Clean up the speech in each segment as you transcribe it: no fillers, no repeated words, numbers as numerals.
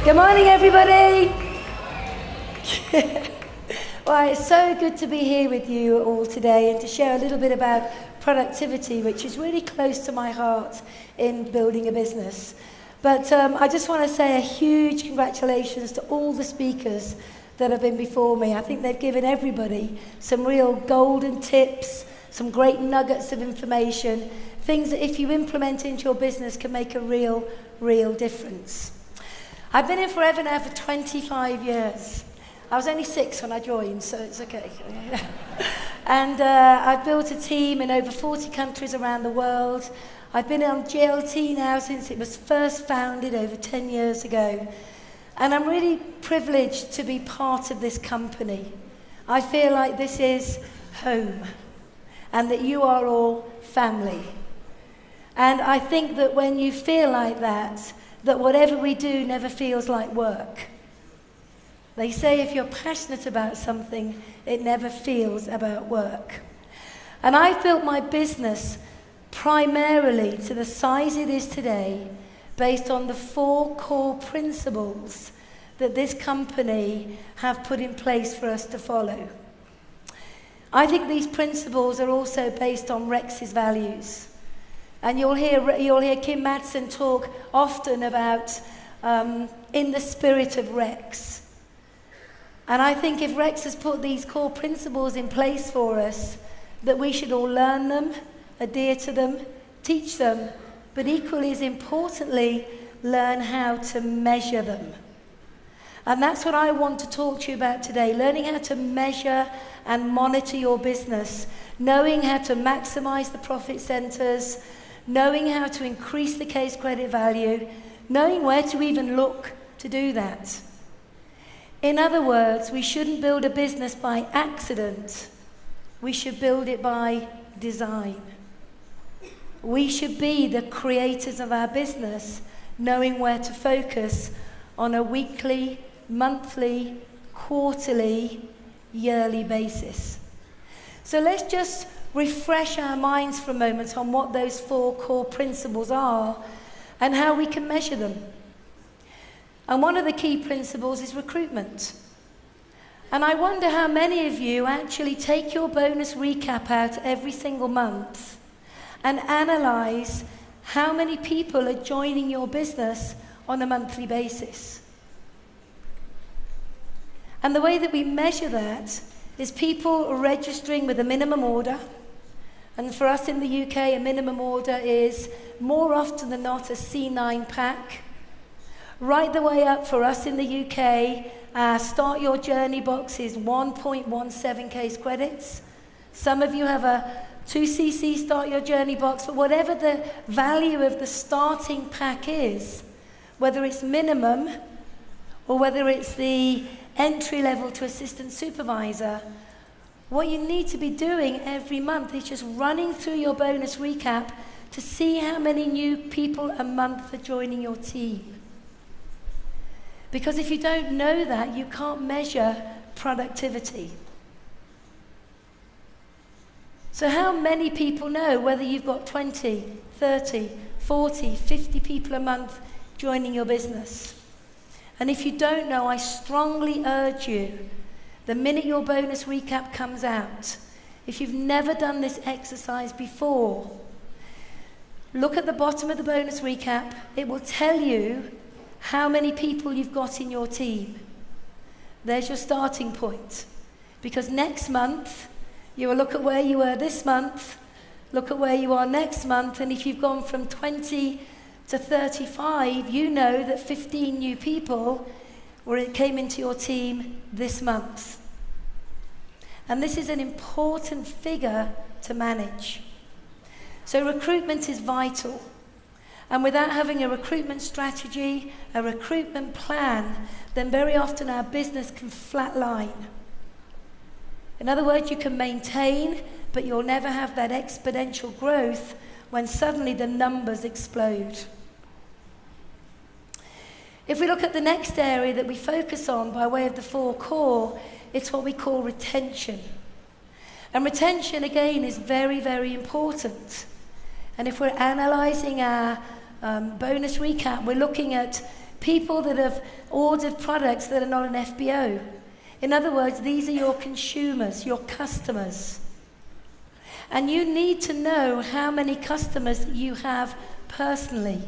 Good morning, everybody. Well, it's so good to be here with you all today and to share a little bit about productivity, which is really close to my heart in building a business. But I just want to say a huge congratulations to all the speakers that have been before me. I think they've given everybody some real golden tips, some great nuggets of information, things that if you implement into your business can make a real difference. I've been in Forever now for 25 years. I was only 6 when I joined, so it's okay. And I've built a team in over 40 countries around the world. I've been on GLT now since it was first founded over 10 years ago. And I'm really privileged to be part of this company. I feel like this is home and that you are all family. And I think that when you feel like that whatever we do never feels like work. They say if you're passionate about something, it never feels about work. And I've built my business primarily to the size it is today based on the 4 core principles that this company have put in place for us to follow. I think these principles are also based on Rex's values. And you'll hear Kim Madsen talk often about in the spirit of Rex. And I think if Rex has put these core principles in place for us, that we should all learn them, adhere to them, teach them, but equally as importantly, learn how to measure them. And that's what I want to talk to you about today, learning how to measure and monitor your business, knowing how to maximize the profit centers, knowing how to increase the case credit value, knowing where to even look to do that. In other words, we shouldn't build a business by accident. We should build it by design. We should be the creators of our business, knowing where to focus on a weekly, monthly, quarterly, yearly basis. So let's just refresh our minds for a moment on what those 4 core principles are and how we can measure them. And one of the key principles is recruitment. And I wonder how many of you actually take your bonus recap out every single month and analyze how many people are joining your business on a monthly basis. And the way that we measure that is people registering with a minimum order. And for us in the UK, a minimum order is more often than not a C9 pack. Right the way up for us in the UK, Start Your Journey box is 1.17 case credits. Some of you have a 2cc Start Your Journey box, but whatever the value of the starting pack is, whether it's minimum or whether it's the entry level to assistant supervisor, what you need to be doing every month is just running through your bonus recap to see how many new people a month are joining your team. Because if you don't know that, you can't measure productivity. So how many people know whether you've got 20, 30, 40, 50 people a month joining your business? And if you don't know, I strongly urge you, the minute your bonus recap comes out, if you've never done this exercise before, look at the bottom of the bonus recap. It will tell you how many people you've got in your team. There's your starting point. Because next month, you will look at where you were this month, look at where you are next month, and if you've gone from 20 to 35, you know that 15 new people came into your team this month. And this is an important figure to manage. So recruitment is vital. And without having a recruitment strategy, a recruitment plan, then very often our business can flatline. In other words, you can maintain, but you'll never have that exponential growth when suddenly the numbers explode. If we look at the next area that we focus on by way of the 4 core, it's what we call retention. And retention, again, is very important. And if we're analysing our bonus recap, we're looking at people that have ordered products that are not an FBO. In other words, these are your consumers, your customers. And you need to know how many customers that you have personally.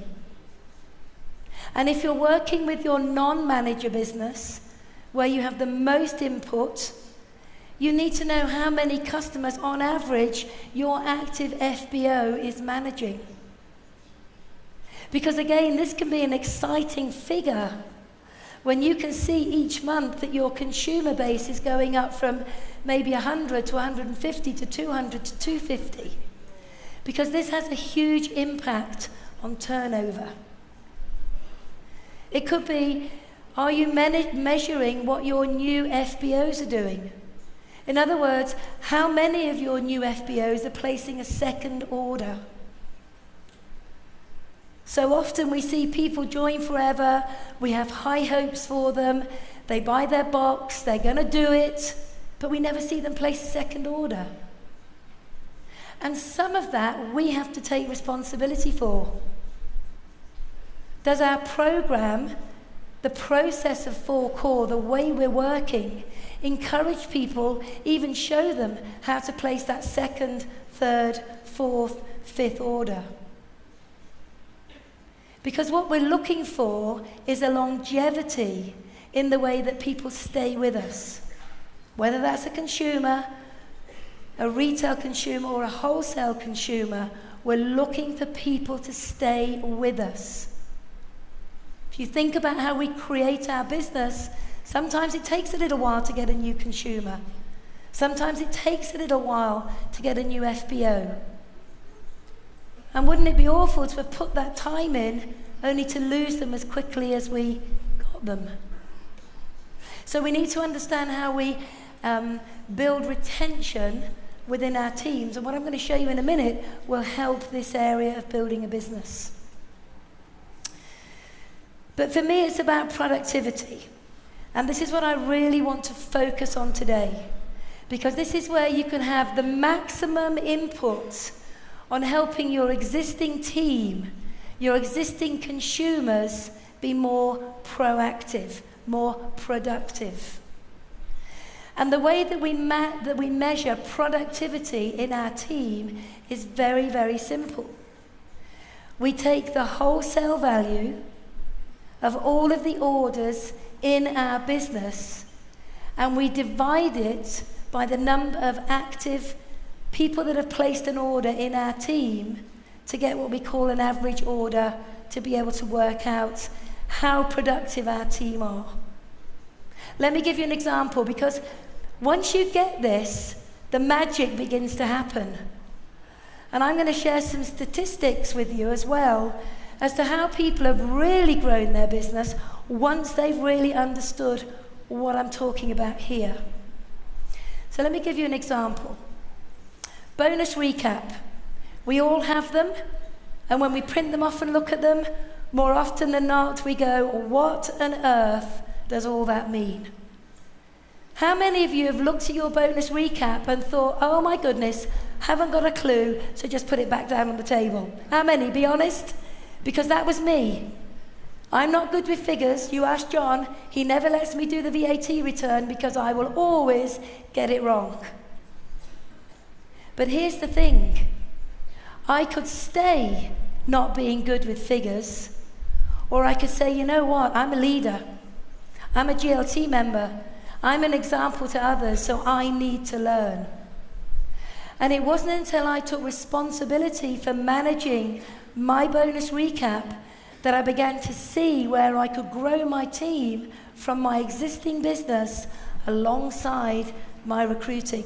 And if you're working with your non-manager business, where you have the most input, you need to know how many customers on average your active FBO is managing. Because again, this can be an exciting figure when you can see each month that your consumer base is going up from maybe 100 to 150 to 200 to 250. Because this has a huge impact on turnover. It could be, are you measuring what your new FBOs are doing? In other words, how many of your new FBOs are placing a second order? So often we see people join forever, we have high hopes for them, they buy their box, they're going to do it, but we never see them place a second order. And some of that we have to take responsibility for. Does our program, the process of 4 Core, the way we're working, encourage people, even show them how to place that second, third, fourth, fifth order? Because what we're looking for is a longevity in the way that people stay with us. Whether that's a consumer, a retail consumer, or a wholesale consumer, we're looking for people to stay with us. If you think about how we create our business, sometimes it takes a little while to get a new consumer. Sometimes it takes a little while to get a new FBO. And wouldn't it be awful to have put that time in only to lose them as quickly as we got them? So we need to understand how we build retention within our teams. And what I'm going to show you in a minute will help this area of building a business. But for me, it's about productivity. And this is what I really want to focus on today. Because this is where you can have the maximum input on helping your existing team, your existing consumers be more proactive, more productive. And the way that we measure productivity in our team is very, very simple. We take the wholesale value of all of the orders in our business and we divide it by the number of active people that have placed an order in our team to get what we call an average order, to be able to work out how productive our team are. Let me give you an example, because once you get this, the magic begins to happen. And I'm going to share some statistics with you as well as to how people have really grown their business once they've really understood what I'm talking about here. So let me give you an example. Bonus recap. We all have them, and when we print them off and look at them, more often than not, we go, what on earth does all that mean? How many of you have looked at your bonus recap and thought, oh my goodness, haven't got a clue, so just put it back down on the table? How many? Be honest. Because that was me. I'm not good with figures. You ask John, he never lets me do the VAT return because I will always get it wrong. But here's the thing. I could stay not being good with figures, or I could say, you know what, I'm a leader. I'm a GLT member. I'm an example to others, so I need to learn. And it wasn't until I took responsibility for managing my bonus recap that I began to see where I could grow my team from my existing business alongside my recruiting.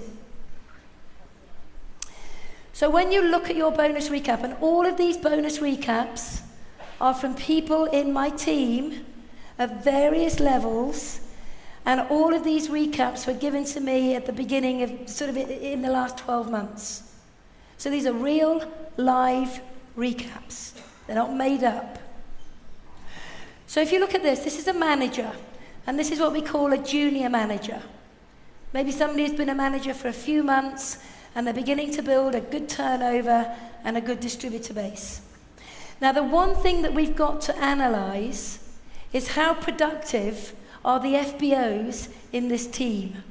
So when you look at your bonus recap, and all of these bonus recaps are from people in my team of various levels, and all of these recaps were given to me at the beginning of sort of in the last 12 months. So these are real, live recaps. They're not made up. So if you look at this is a manager, and this is what we call a junior manager. Maybe somebody who's been a manager for a few months, and they're beginning to build a good turnover and a good distributor base. Now, the one thing that we've got to analyze is how productive are the FBOs in this team.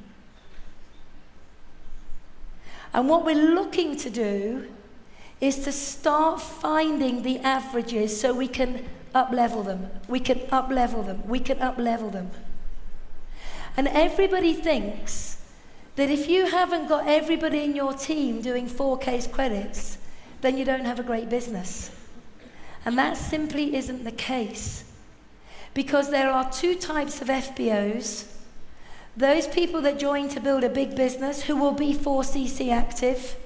And what we're looking to do is to start finding the averages so we can up-level them. We can up-level them. We can up-level them. And everybody thinks that if you haven't got everybody in your team doing 4 case credits, then you don't have a great business. And that simply isn't the case. Because there are 2 types of FBOs. Those people that join to build a big business who will be 4cc active,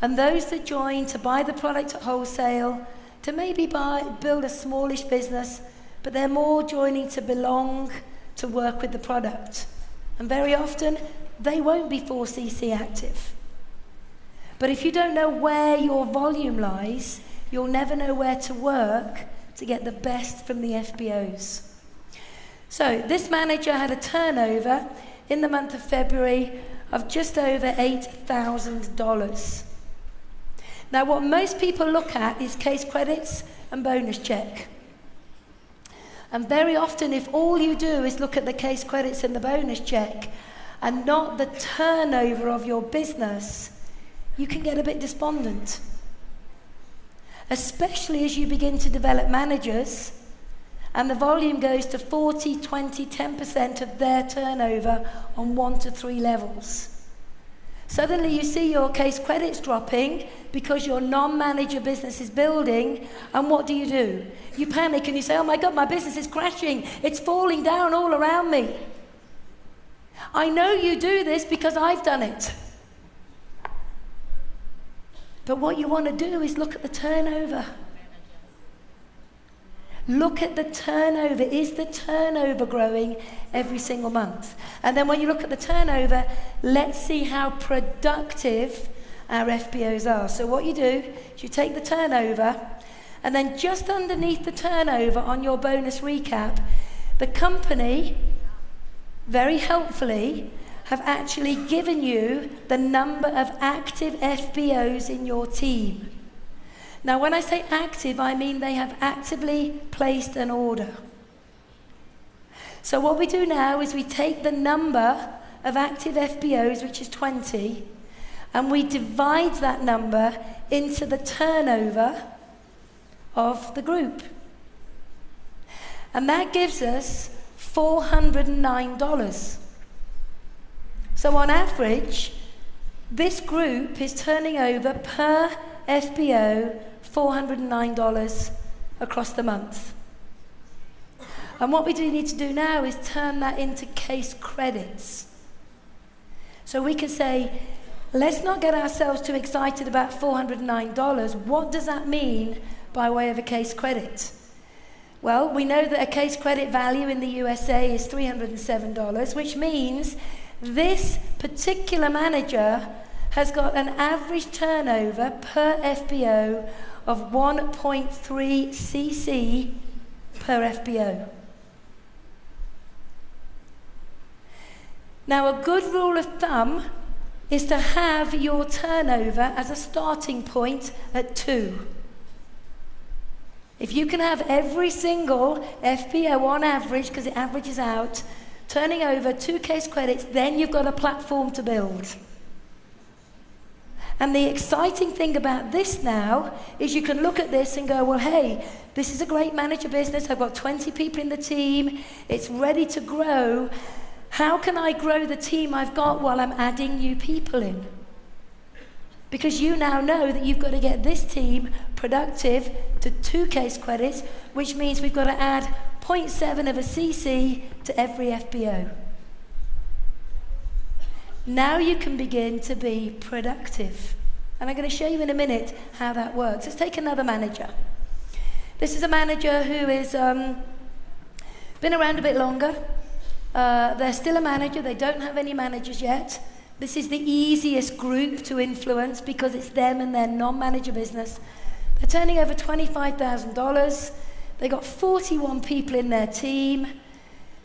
and those that join to buy the product at wholesale, to maybe build a smallish business, but they're more joining to belong, to work with the product. And very often, they won't be 4cc active. But if you don't know where your volume lies, you'll never know where to work to get the best from the FBOs. So this manager had a turnover in the month of February of just over $8,000. Now what most people look at is case credits and bonus check. And very often if all you do is look at the case credits and the bonus check and not the turnover of your business, you can get a bit despondent. Especially as you begin to develop managers and the volume goes to 40, 20, 10% of their turnover on 1 to 3 levels. Suddenly you see your case credits dropping because your non-manager business is building, and what do? You panic and you say, oh my God, my business is crashing. It's falling down all around me. I know you do this because I've done it. But what you want to do is look at the turnover. Look at the turnover. Is the turnover growing every single month? And then when you look at the turnover, let's see how productive our FBOs are. So what you do is you take the turnover, and then just underneath the turnover on your bonus recap, the company, very helpfully, have actually given you the number of active FBOs in your team. Now, when I say active, I mean they have actively placed an order. So what we do now is we take the number of active FBOs, which is 20, and we divide that number into the turnover of the group. And that gives us $409. So on average, this group is turning over per FBO $409 across the month. And what we do need to do now is turn that into case credits. So we can say, let's not get ourselves too excited about $409. What does that mean by way of a case credit? Well, we know that a case credit value in the USA is $307, which means this particular manager has got an average turnover per FBO of 1.3 cc per FBO. Now, a good rule of thumb is to have your turnover as a starting point at 2. If you can have every single FBO on average, because it averages out, turning over 2 case credits, then you've got a platform to build. And the exciting thing about this now is you can look at this and go, well, hey, this is a great manager business. I've got 20 people in the team. It's ready to grow. How can I grow the team I've got while I'm adding new people in? Because you now know that you've got to get this team productive to 2 case credits, which means we've got to add 0.7 of a CC to every FBO. Now you can begin to be productive. And I'm going to show you in a minute how that works. Let's take another manager. This is a manager who has been around a bit longer. They're still a manager. They don't have any managers yet. This is the easiest group to influence because it's them and their non-manager business. They're turning over $25,000. They got 41 people in their team.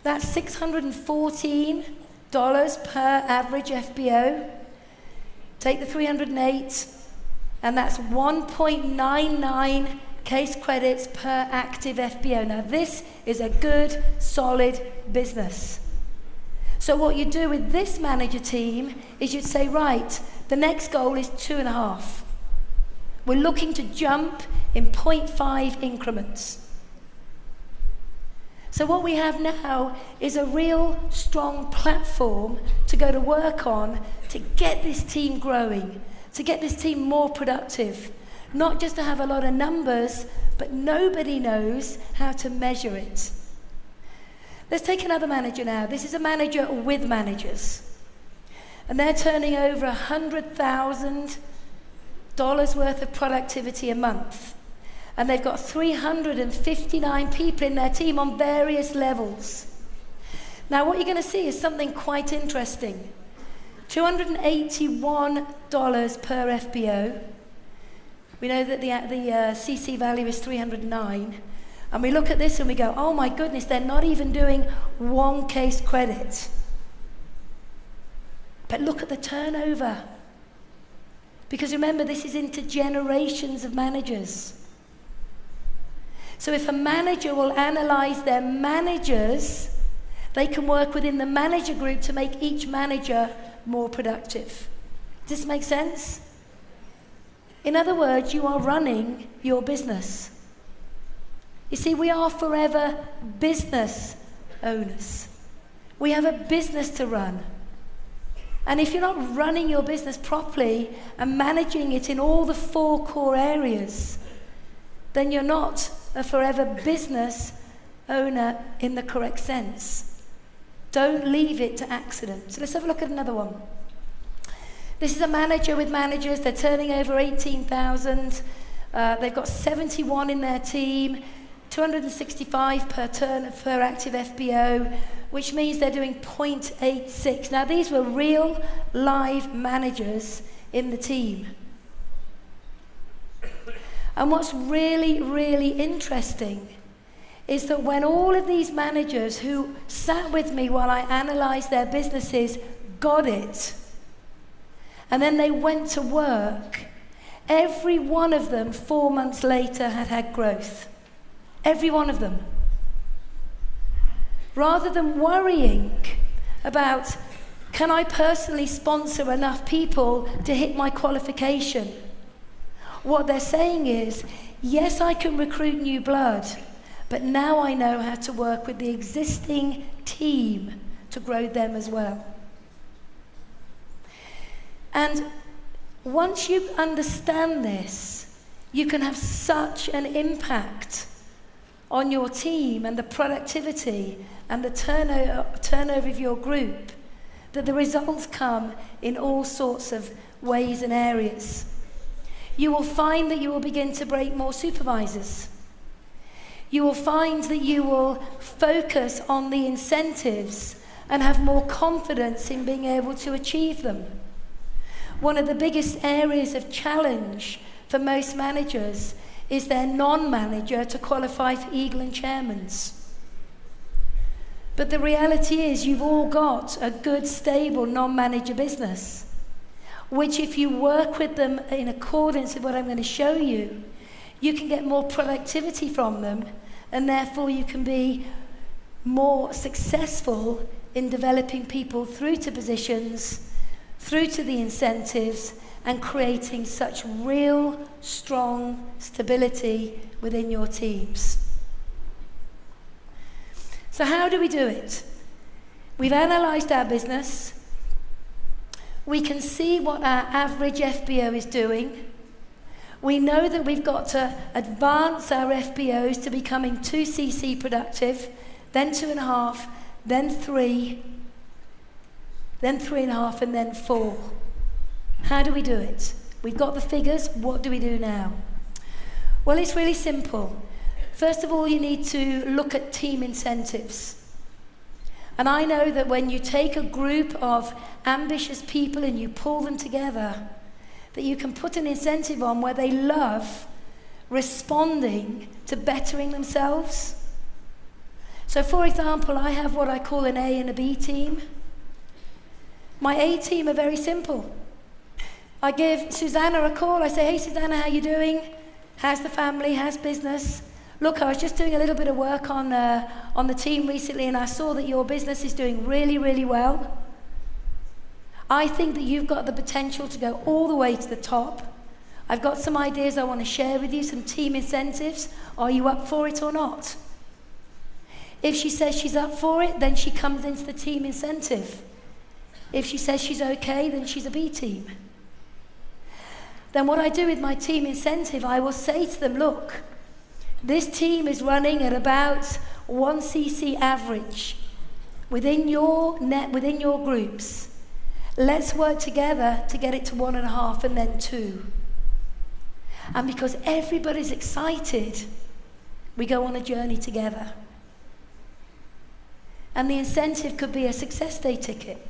That's $614 per average FBO. Take the 308, and that's 1.99 case credits per active FBO. Now this is a good, solid business. So what you do with this manager team is you'd say, right, the next goal is 2.5. We're looking to jump in 0.5 increments. So what we have now is a real strong platform to go to work on to get this team growing, to get this team more productive. Not just to have a lot of numbers, but nobody knows how to measure it. Let's take another manager now. This is a manager with managers. And they're turning over $100,000 worth of productivity a month. And they've got 359 people in their team on various levels. Now what you're going to see is something quite interesting. $281 per FBO. We know that the CC value is 309. And we look at this and we go, oh my goodness, they're not even doing one case credit. But look at the turnover. Because remember, this is into generations of managers. So if a manager will analyze their managers, they can work within the manager group to make each manager more productive. Does this make sense? In other words, you are running your business. You see, we are forever business owners. We have a business to run. And if you're not running your business properly and managing it in all the 4 core areas, then you're not a forever business owner in the correct sense. Don't leave it to accident. So let's have a look at another one. This is a manager with managers. They're turning over 18,000. They've got 71 in their team, 265 per active FBO, which means they're doing 0.86. Now these were real live managers in the team. And what's really, really interesting is that when all of these managers who sat with me while I analysed their businesses got it, and then they went to work, every one of them 4 months later had growth. Every one of them. Rather than worrying about, can I personally sponsor enough people to hit my qualification? What they're saying is, yes, I can recruit new blood, but now I know how to work with the existing team to grow them as well. And once you understand this, you can have such an impact on your team and the productivity and the turnover of your group that the results come in all sorts of ways and areas. You will find that you will begin to break more supervisors. You will find that you will focus on the incentives and have more confidence in being able to achieve them. One of the biggest areas of challenge for most managers is their non-manager to qualify for Eagle and Chairman's. But the reality is you've all got a good, stable non-manager business, which if you work with them in accordance with what I'm going to show you, you can get more productivity from them, and therefore you can be more successful in developing people through to positions, through to the incentives, and creating such real, strong stability within your teams. So how do we do it? We've analysed our business. We can see what our average FBO is doing. We know that we've got to advance our FBOs to becoming 2 CC productive, then 2.5, then 3, then 3.5, and then 4. How do we do it? We've got the figures. What do we do now? Well, it's really simple. First of all, you need to look at team incentives. And I know that when you take a group of ambitious people and you pull them together, that you can put an incentive on where they love responding to bettering themselves. So for example, I have what I call an A and a B team. My A team are very simple. I give Susanna a call. I say, hey, Susanna, how you doing? How's the family? How's business? Look, I was just doing a little bit of work on the team recently, and I saw that your business is doing really, really well. I think that you've got the potential to go all the way to the top. I've got some ideas I want to share with you, some team incentives. Are you up for it or not? If she says she's up for it, then she comes into the team incentive. If she says she's okay, then she's a B team. Then what I do with my team incentive, I will say to them, look, this team is running at about 1 cc average within your groups. Let's work together to get it to 1.5 and then 2. And because everybody's excited, we go on a journey together. And the incentive could be a success day ticket.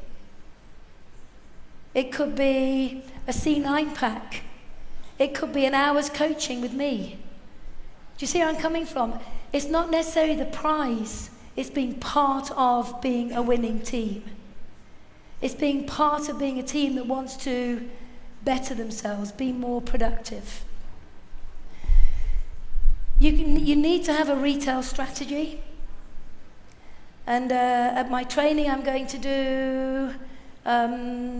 It could be a C9 pack. It could be an hour's coaching with me. Do you see where I'm coming from? It's not necessarily the prize, it's being part of being a winning team. It's being part of being a team that wants to better themselves, be more productive. You need to have a retail strategy. And at my training I'm going to do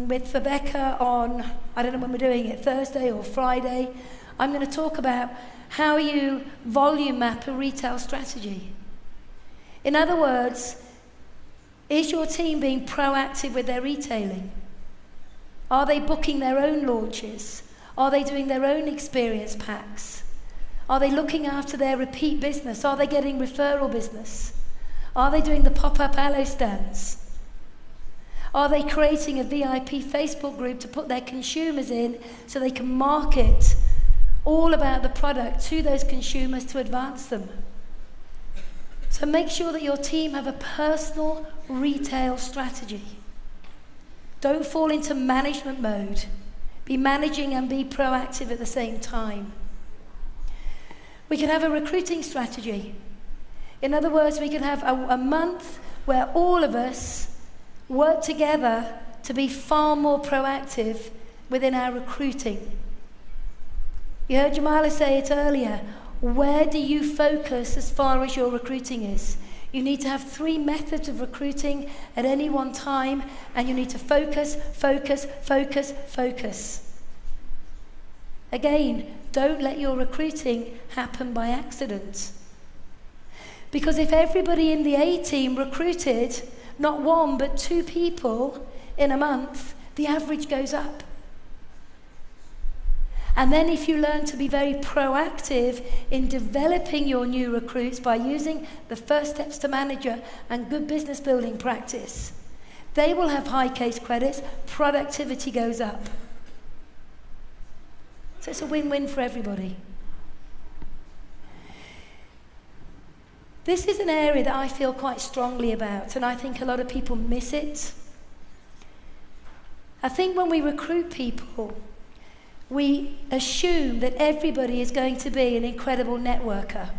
with Rebecca on, I don't know when we're doing it, Thursday or Friday, I'm going to talk about how you volume map a retail strategy. In other words, is your team being proactive with their retailing? Are they booking their own launches? Are they doing their own experience packs? Are they looking after their repeat business? Are they getting referral business? Are they doing the pop-up aloe stands? Are they creating a VIP Facebook group to put their consumers in so they can market all about the product to those consumers to advance them? So make sure that your team have a personal retail strategy. Don't fall into management mode. Be managing and be proactive at the same time. We can have a recruiting strategy. In other words, we can have a month where all of us work together to be far more proactive within our recruiting. You heard Jamala say it earlier. Where do you focus as far as your recruiting is? You need to have 3 methods of recruiting at any one time, and you need to focus, focus, focus, focus. Again, don't let your recruiting happen by accident. Because if everybody in the A team recruited not 1 but 2 people in a month, the average goes up. And then if you learn to be very proactive in developing your new recruits by using the first steps to manager and good business building practice, they will have high case credits, productivity goes up. So it's a win-win for everybody. This is an area that I feel quite strongly about, and I think a lot of people miss it. I think when we recruit people, we assume that everybody is going to be an incredible networker.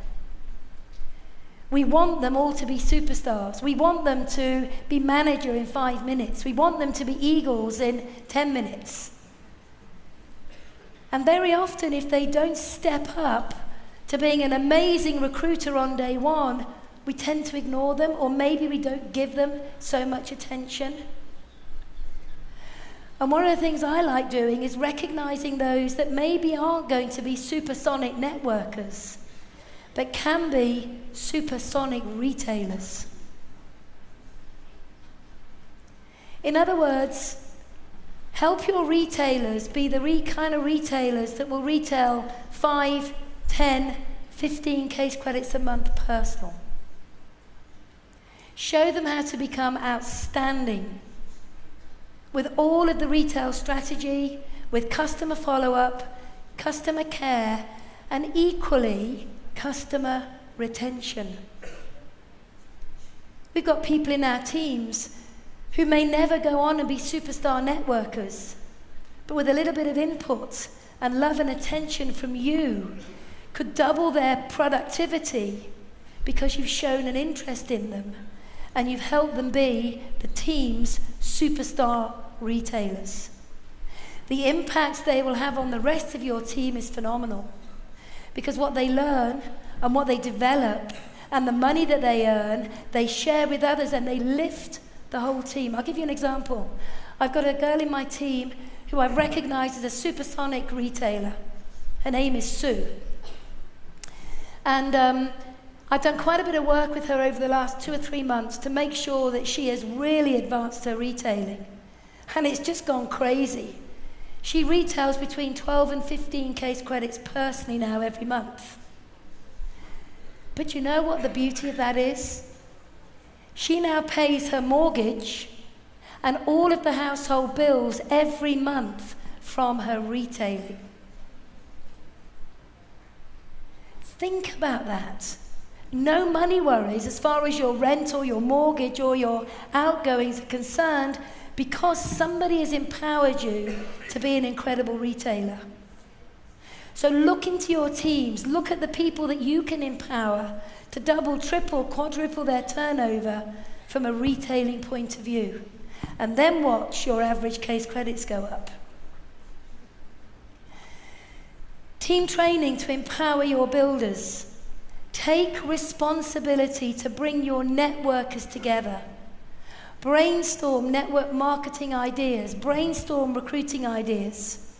We want them all to be superstars. We want them to be manager in 5 minutes. We want them to be eagles in 10 minutes. And very often, if they don't step up to being an amazing recruiter on day 1, we tend to ignore them, or maybe we don't give them so much attention. And one of the things I like doing is recognizing those that maybe aren't going to be supersonic networkers, but can be supersonic retailers. In other words, help your retailers be the kind of retailers that will retail 5, 10, 15 case credits a month personal. Show them how to become outstanding with all of the retail strategy, with customer follow-up, customer care, and equally, customer retention. We've got people in our teams who may never go on and be superstar networkers, but with a little bit of input and love and attention from you, could double their productivity because you've shown an interest in them and you've helped them be the team's superstar retailers. The impact they will have on the rest of your team is phenomenal, because what they learn and what they develop and the money that they earn, they share with others and they lift the whole team. I'll give you an example. I've got a girl in my team who I've recognized as a supersonic retailer. Her name is Sue. And I've done quite a bit of work with her over the last 2 or 3 months to make sure that she has really advanced her retailing. And it's just gone crazy. She retails between 12 and 15 case credits personally now every month. But you know what the beauty of that is? She now pays her mortgage and all of the household bills every month from her retailing. Think about that. No money worries as far as your rent or your mortgage or your outgoings are concerned, because somebody has empowered you to be an incredible retailer. So look into your teams, look at the people that you can empower to double, triple, quadruple their turnover from a retailing point of view. And then watch your average case credits go up. Team training to empower your builders. Take responsibility to bring your networkers together. Brainstorm network marketing ideas, brainstorm recruiting ideas.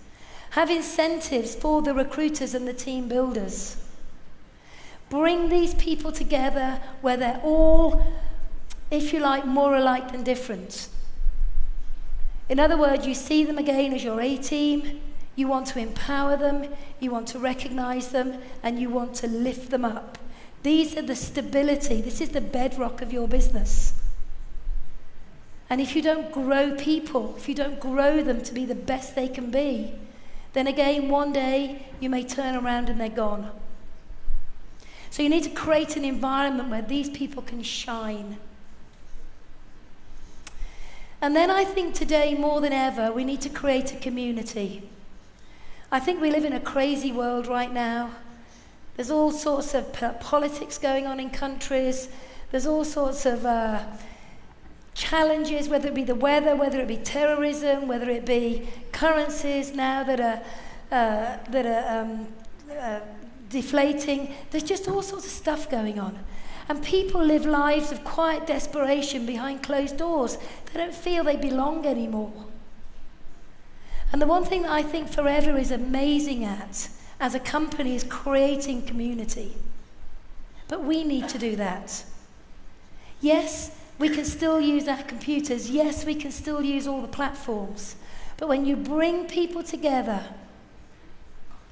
Have incentives for the recruiters and the team builders. Bring these people together where they're all, if you like, more alike than different. In other words, you see them again as your A-team, you want to empower them, you want to recognize them, and you want to lift them up. These are the stability, this is the bedrock of your business. And if you don't grow people, if you don't grow them to be the best they can be, then again, one day, you may turn around and they're gone. So you need to create an environment where these people can shine. And then I think today, more than ever, we need to create a community. I think we live in a crazy world right now. There's all sorts of politics going on in countries. There's all sorts of challenges, whether it be the weather, whether it be terrorism, whether it be currencies now that are deflating. There's just all sorts of stuff going on. And people live lives of quiet desperation behind closed doors. They don't feel they belong anymore. And the one thing that I think Forever is amazing at, as a company, is creating community. But we need to do that. Yes, we can still use our computers. Yes, we can still use all the platforms. But when you bring people together,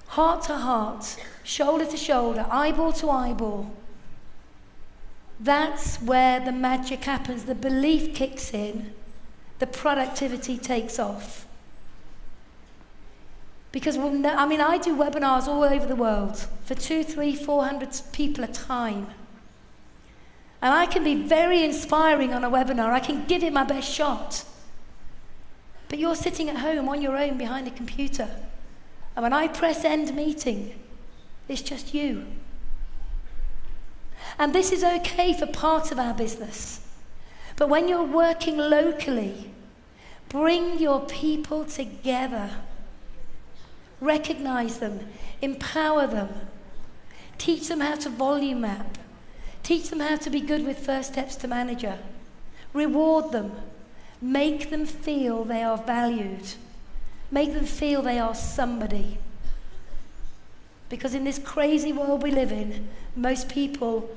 heart to heart, shoulder to shoulder, eyeball to eyeball, that's where the magic happens. The belief kicks in, the productivity takes off. Because I do webinars all over the world for 200, 300, 400 people a time. And I can be very inspiring on a webinar. I can give it my best shot. But you're sitting at home on your own behind a computer. And when I press end meeting, it's just you. And this is okay for part of our business. But when you're working locally, bring your people together. Recognize them, empower them, teach them how to volume map, teach them how to be good with first steps to manager, reward them, make them feel they are valued, make them feel they are somebody. Because in this crazy world we live in, most people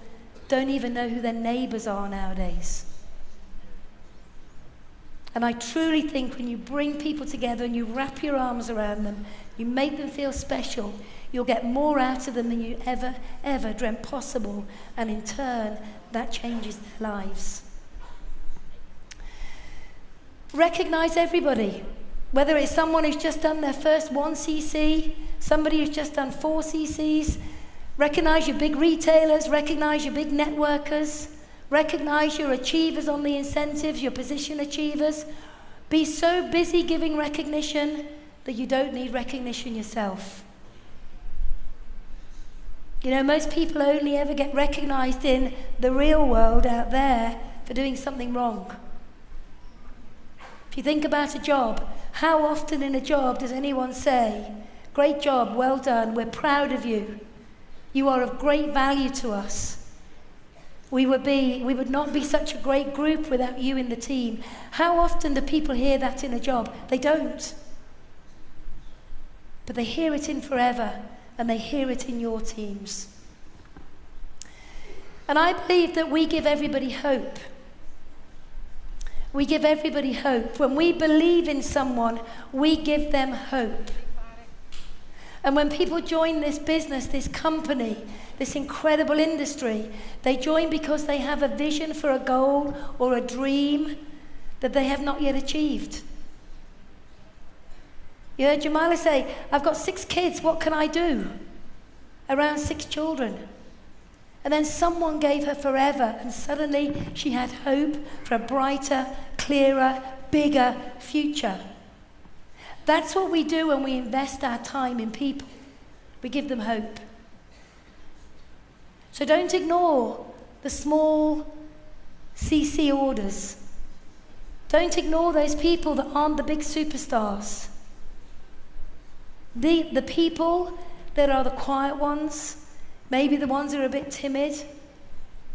don't even know who their neighbors are nowadays. And I truly think when you bring people together and you wrap your arms around them, you make them feel special, you'll get more out of them than you ever dreamt possible. And in turn, that changes their lives. Recognize everybody. Whether it's someone who's just done their first 1cc, somebody who's just done 4 cc's, recognize your big retailers, recognize your big networkers, recognize your achievers on the incentives, your position achievers. Be so busy giving recognition that you don't need recognition yourself. You know, most people only ever get recognized in the real world out there for doing something wrong. If you think about a job, how often in a job does anyone say, "Great job, well done, we're proud of you"? You are of great value to us. We would not be such a great group without you in the team. How often do people hear that in a job? They don't. But they hear it in Forever, and they hear it in your teams. And I believe that we give everybody hope. We give everybody hope. When we believe in someone, we give them hope. And when people join this business, this company, this incredible industry, they join because they have a vision for a goal or a dream that they have not yet achieved. You heard Jamila say, I've got 6 kids, what can I do? Around 6 children. And then someone gave her Forever, and suddenly she had hope for a brighter, clearer, bigger future. That's what we do when we invest our time in people. We give them hope. So don't ignore the small CC orders. Don't ignore those people that aren't the big superstars. The people that are the quiet ones, maybe the ones who are a bit timid.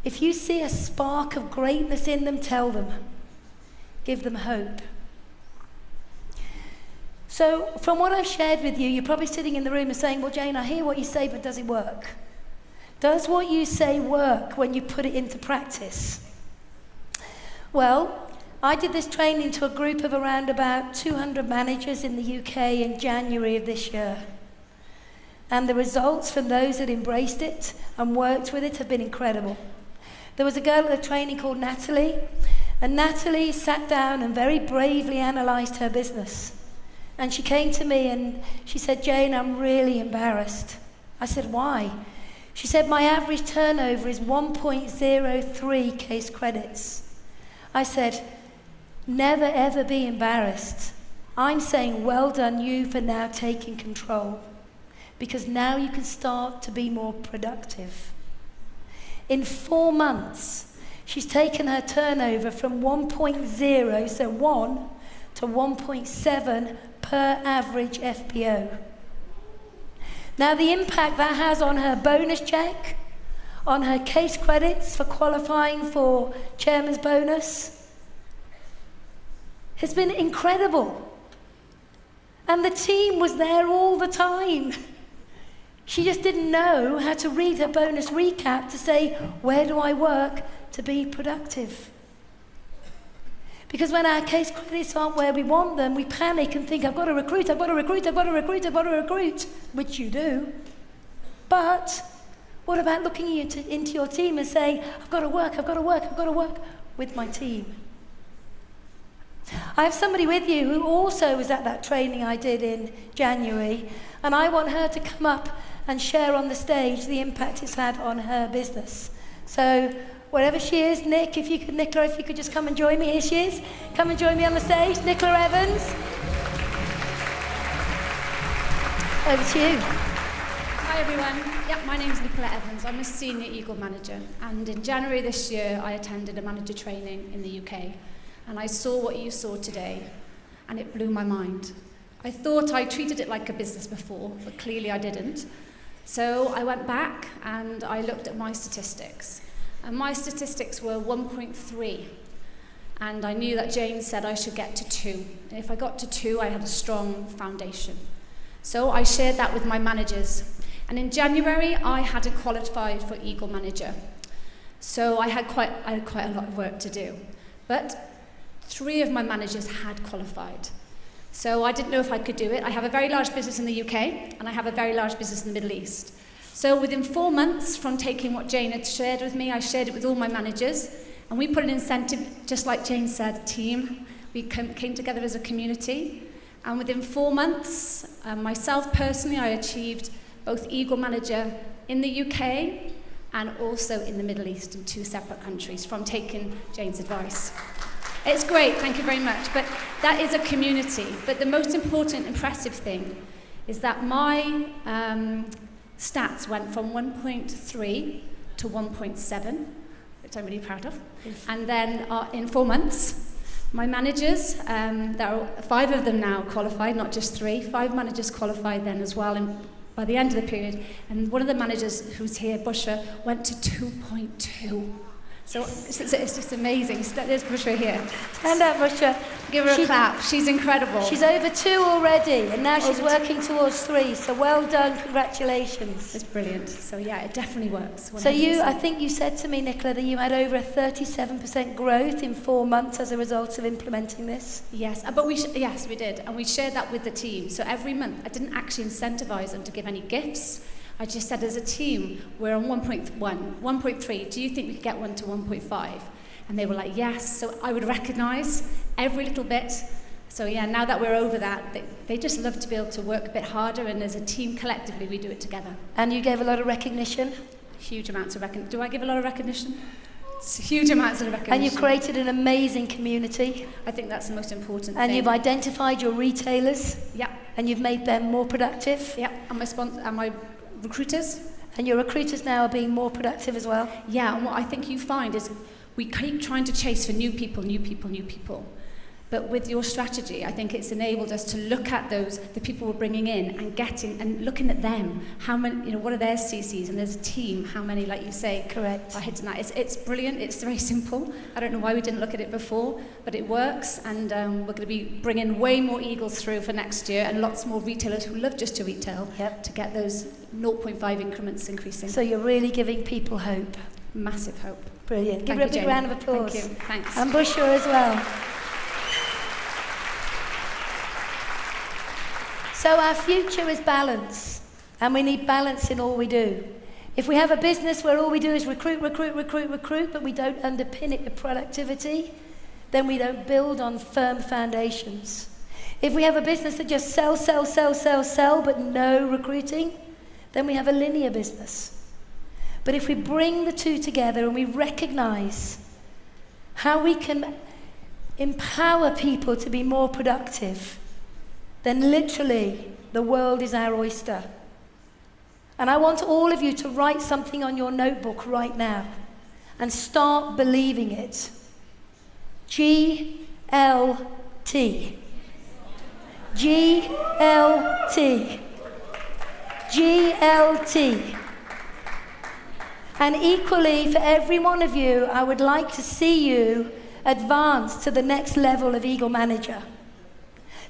If you see a spark of greatness in them, tell them. Give them hope. So from what I've shared with you, you're probably sitting in the room and saying, well, Jayne, I hear what you say, but does it work? Does what you say work when you put it into practice? Well, I did this training to a group of around about 200 managers in the UK in January of this year. And the results from those that embraced it and worked with it have been incredible. There was a girl at the training called Natalie, and Natalie sat down and very bravely analysed her business. And she came to me and she said, Jayne, I'm really embarrassed. I said, why? She said, my average turnover is 1.03 case credits. I said, never ever be embarrassed. I'm saying well done you for now taking control, because now you can start to be more productive. In 4 months, she's taken her turnover from 1.0, so 1, to 1.7 per average FPO. Now the impact that has on her bonus check, on her case credits for qualifying for chairman's bonus, has been incredible. And the team was there all the time. She just didn't know how to read her bonus recap to say, where do I work to be productive? Because when our case credits aren't where we want them, we panic and think, I've got to recruit, I've got to recruit, I've got to recruit, I've got to recruit, which you do. But what about looking into your team and saying, I've got to work, I've got to work, I've got to work with my team? I have somebody with you who also was at that training I did in January, and I want her to come up and share on the stage the impact it's had on her business. So wherever she is, Nick, if you could, Nicola, if you could just come and join me. Here she is. Come and join me on the stage. Nicola Evans. Over to you. Hi everyone. Yeah, my name is Nicola Evans. I'm a senior Eagle manager, and in January this year I attended a manager training in the UK, and I saw what you saw today, and it blew my mind. I thought I treated it like a business before, but clearly I didn't. So I went back and I looked at my statistics. And my statistics were 1.3. And I knew that Jayne said I should get to 2. And if I got to 2, I had a strong foundation. So I shared that with my managers. And in January, I hadn't qualified for Eagle Manager. So I had quite a lot of work to do. But 3 of my managers had qualified. So I didn't know if I could do it. I have a very large business in the UK, and I have a very large business in the Middle East. So within 4 months from taking what Jayne had shared with me, I shared it with all my managers, and we put an incentive, just like Jayne said, team. We came together as a community, and within 4 months, myself personally, I achieved both Eagle Manager in the UK and also in the Middle East in 2 separate countries from taking Jayne's advice. It's great, thank you very much, but that is a community. But the most important, impressive thing is that my stats went from 1.3 to 1.7, which I'm really proud of. Yes. And then in 4 months, my managers, there are 5 of them now qualified, not just 3, 5 managers qualified then as well by the end of the period, and one of the managers who's here, Bushra, went to 2.2. So it's just amazing. There's Bushra here. Stand up, Bushra. Give her a clap. She's incredible. She's over 2 already, and now she's working towards 3. So well done, congratulations. It's brilliant. So yeah, it definitely works. 100%. So I think you said to me, Nicola, that you had over a 37% growth in 4 months as a result of implementing this. Yes, but yes, we did, and we shared that with the team. So every month, I didn't actually incentivize them to give any gifts. I just said, as a team, we're on 1.1, 1.3. Do you think we could get one to 1.5? And they were like, yes. So I would recognise every little bit. So yeah, now that we're over that, they just love to be able to work a bit harder, and as a team, collectively, we do it together. And you gave a lot of recognition? Huge amounts of recognition. Do I give a lot of recognition? It's huge amounts of recognition. And you've created an amazing community. I think that's the most important thing. And you've identified your retailers. Yeah. And you've made them more productive. Yeah, and my recruiters. And your recruiters now are being more productive as well. Yeah, and what I think you find is we keep trying to chase for new people. But with your strategy, I think it's enabled us to look at the people we're bringing in and looking at them. How many, what are their CCs? And there's a team. How many, like you say, correct, are hitting that? It's brilliant. It's very simple. I don't know why we didn't look at it before, but it works. And we're going to be bringing way more Eagles through for next year, and lots more retailers who love just to retail to get those 0.5 increments increasing. So you're really giving people hope. Massive hope. Brilliant. Give her a big round of applause. Thank you. Thanks. And Bushra as well. So our future is balance, and we need balance in all we do. If we have a business where all we do is recruit, but we don't underpin it with productivity, then we don't build on firm foundations. If we have a business that just sell, but no recruiting, then we have a linear business. But if we bring the two together and we recognize how we can empower people to be more productive, then literally the world is our oyster. And I want all of you to write something on your notebook right now and start believing it. GLT. GLT. GLT. And equally, for every one of you, I would like to see you advance to the next level of Eagle Manager.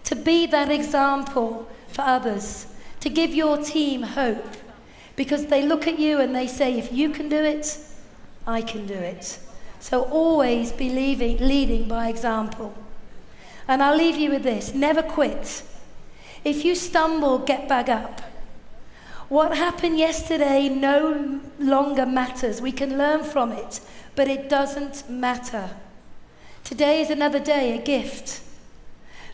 To be that example for others, to give your team hope, because they look at you and they say, if you can do it, I can do it. So always be leading by example. And I'll leave you with this, never quit. If you stumble, get back up. What happened yesterday no longer matters. We can learn from it, but it doesn't matter. Today is another day, a gift.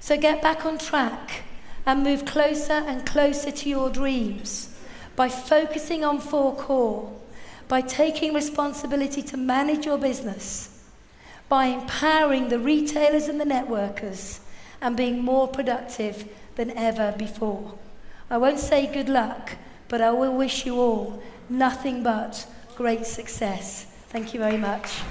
So get back on track and move closer and closer to your dreams by focusing on 4 core, by taking responsibility to manage your business, by empowering the retailers and the networkers, and being more productive than ever before. I won't say good luck, but I will wish you all nothing but great success. Thank you very much.